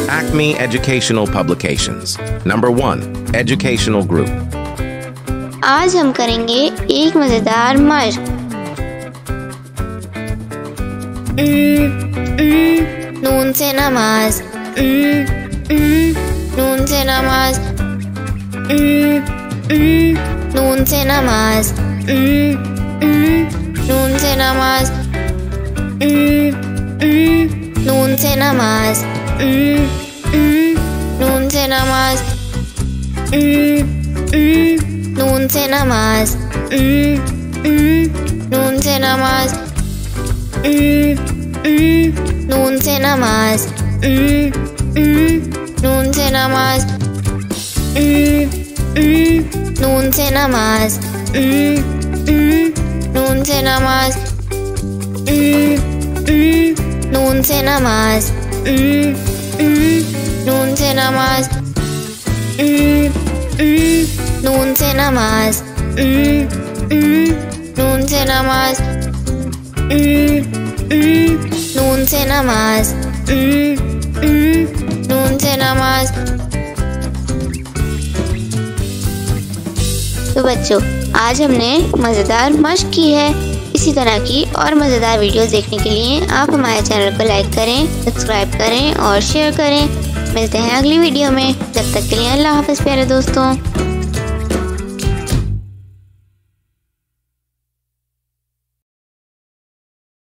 Acme Educational Publications. Number 1. Educational Group. आज हम करेंगे एक मजेदार मशक। नून से नमाज, नून से नमाज, नून से नमाज, नून से नमाज, नून से नमाज, नून से नमाज, नून से नमाज, नून से नमाज, नून से नमाज, नून से नमाज, नून से नमाज, नून से नमाज, नून से नमाज, नून से नमाज, नून से नमाज, नून से नमाज, नून से नमाज, नून से नमाज। तो बच्चों, आज हमने मज़ेदार मशक की है। इसी तरह की और मज़ेदार वीडियोस देखने के लिए आप हमारे चैनल को लाइक करें, सब्सक्राइब करें और शेयर करें। मिलते हैं अगली वीडियो में। जब तक के लिए अल्लाह हाफ़िज़ प्यारे दोस्तों।